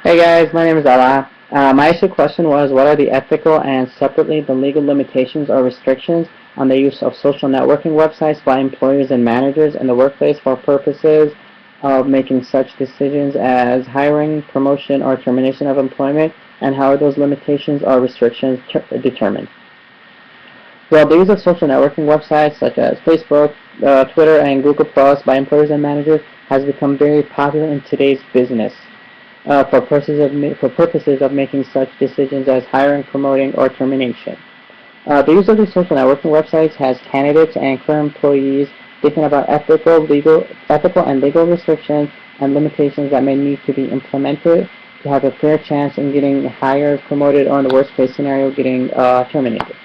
Hey guys, my name is Ella. My issue question was, what are the ethical and separately the legal limitations or restrictions on the use of social networking websites by employers and managers in the workplace for purposes of making such decisions as hiring, promotion, or termination of employment, and how are those limitations or restrictions determined? Well, the use of social networking websites such as Facebook, Twitter, and Google Plus by employers and managers has become very popular in today's business for purposes of making such decisions as hiring, promoting, or termination. The use of these social networking websites has candidates and current employees thinking about ethical and legal restrictions and limitations that may need to be implemented to have a fair chance in getting hired, promoted, or in the worst case scenario, getting terminated.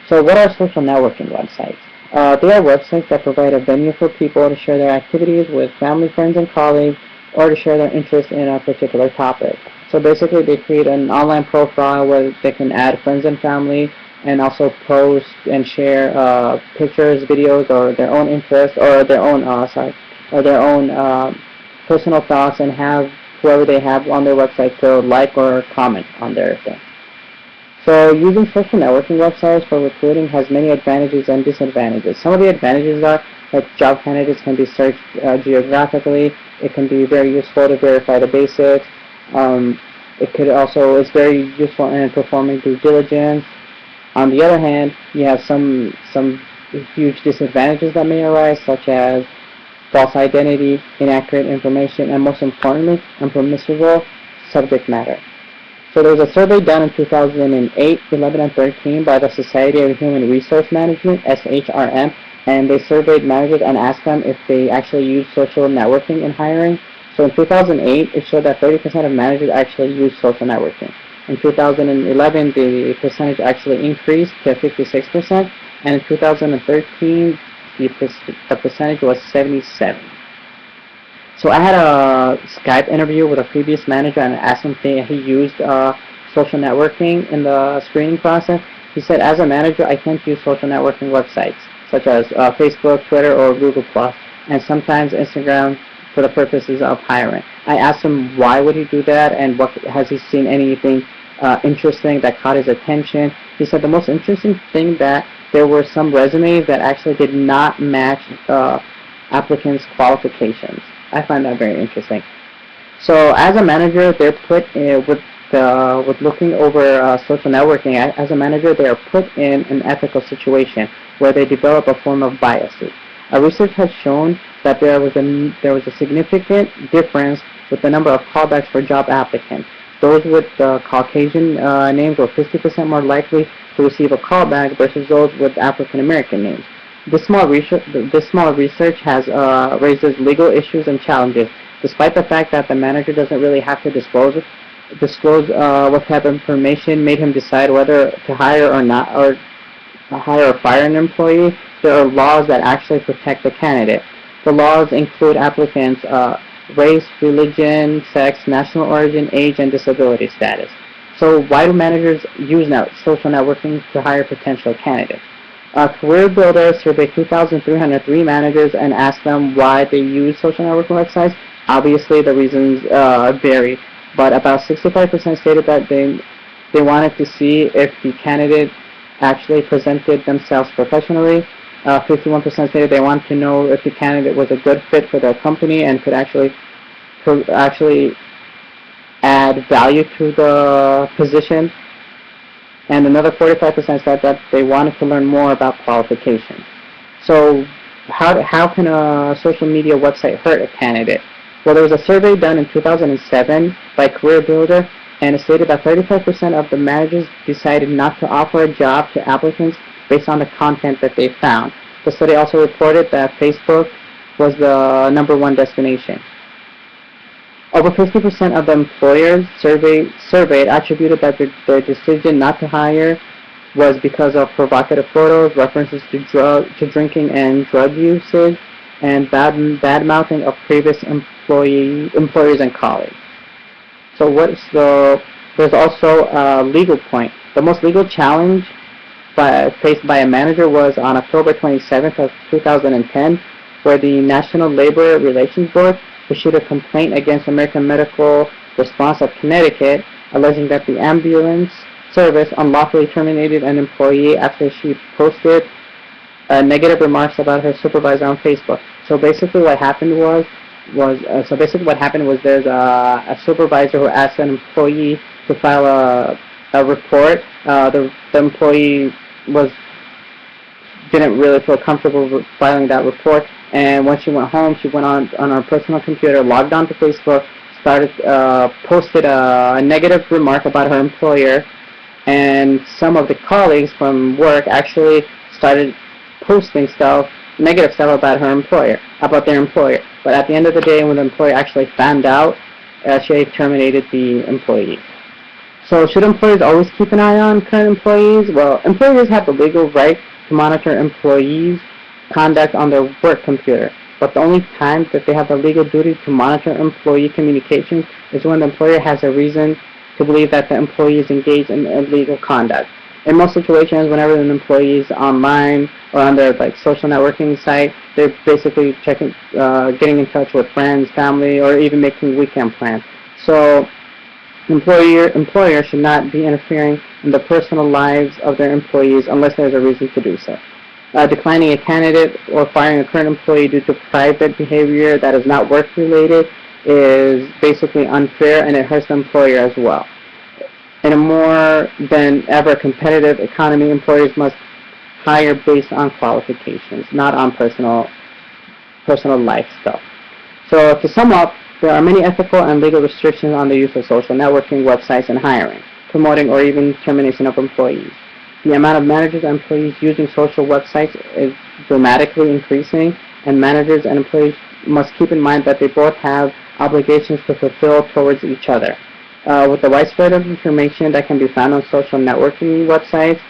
So what are social networking websites? They are websites that provide a venue for people to share their activities with family, friends, and colleagues, or to share their interest in a particular topic. So basically, they create an online profile where they can add friends and family, and also post and share pictures, videos, or their own interests, or their own personal thoughts, and have whoever they have on their website to like or comment on their thing. So using social networking websites for recruiting has many advantages and disadvantages. Some of the advantages are that job candidates can be searched geographically. It can be very useful to verify the basics. It's very useful in performing due diligence. On the other hand, you have some huge disadvantages that may arise, such as false identity, inaccurate information, and most importantly, impermissible subject matter. So there was a survey done in 2008, 11, and 13 by the Society of Human Resource Management, SHRM, and they surveyed managers and asked them if they actually use social networking in hiring. So in 2008, it showed that 30% of managers actually use social networking. In 2011, the percentage actually increased to 56%, and in 2013, the percentage was 77%. So I had a Skype interview with a previous manager and asked him if he used social networking in the screening process. He said, as a manager, I tend to use social networking websites such as Facebook, Twitter, or Google+, and sometimes Instagram for the purposes of hiring. I asked him why would he do that, and has he seen anything interesting that caught his attention. He said the most interesting thing that there were some resumes that actually did not match applicants' qualifications. I find that very interesting. So as a manager, they're put with looking over social networking. As a manager, they are put in an ethical situation where they develop a form of biases. Research has shown that there was a significant difference with the number of callbacks for job applicants. Those with Caucasian names were 50% more likely to receive a callback versus those with African American names. This small research has raises legal issues and challenges, despite the fact that the manager doesn't really have to disclose what type of information made him decide whether to hire or fire an employee. There are laws that actually protect the candidate. The laws include applicants' race, religion, sex, national origin, age, and disability status. So why do managers use social networking to hire potential candidates? Career Builder surveyed 2,303 managers and asked them why they use social networking websites. Obviously, the reasons vary, but about 65% stated that they wanted to see if the candidate actually presented themselves professionally. 51% stated they wanted to know if the candidate was a good fit for their company and could actually add value to the position. And another 45% said that they wanted to learn more about qualifications. So how can a social media website hurt a candidate? Well, there was a survey done in 2007 by Career Builder, and it stated that 35% of the managers decided not to offer a job to applicants based on the content that they found. The study also reported that Facebook was the #1 destination. Over 50% of the employers surveyed attributed that their decision not to hire was because of provocative photos, references to drinking and drug usage, and bad mouthing of previous employers and colleagues. So there's also a legal point. The most legal challenge faced by a manager was on October 27th of 2010, where the National Labor Relations Board issued a complaint against American Medical response of Connecticut, alleging that the ambulance service unlawfully terminated an employee after she posted negative remarks about her supervisor on Facebook. So basically, what happened was there's a supervisor who asked an employee to file a report. The employee didn't really feel comfortable filing that report, and when she went home, she went on her personal computer, logged on to Facebook, posted a negative remark about her employer, and some of the colleagues from work actually started posting negative stuff about their employer. But at the end of the day, when the employer actually found out, she terminated the employee. So should employers always keep an eye on current employees? Well, employers have the legal right to monitor employees' conduct on their work computer. But the only time that they have the legal duty to monitor employee communications is when the employer has a reason to believe that the employee is engaged in illegal conduct. In most situations, whenever an employee is online or on their social networking site, they're basically getting in touch with friends, family, or even making weekend plans. So employers should not be interfering in the personal lives of their employees unless there's a reason to do so. Declining a candidate or firing a current employee due to private behavior that is not work-related is basically unfair, and it hurts the employer as well. In a more than ever competitive economy, employers must hire based on qualifications, not on personal life stuff. So to sum up, there are many ethical and legal restrictions on the use of social networking websites and hiring, promoting, or even termination of employees. The amount of managers and employees using social websites is dramatically increasing, and managers and employees must keep in mind that they both have obligations to fulfill towards each other. With the widespread of information that can be found on social networking websites,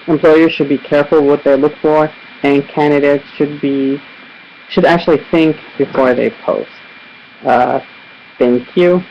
employers should be careful what they look for, and candidates should actually think before they post. Thank you.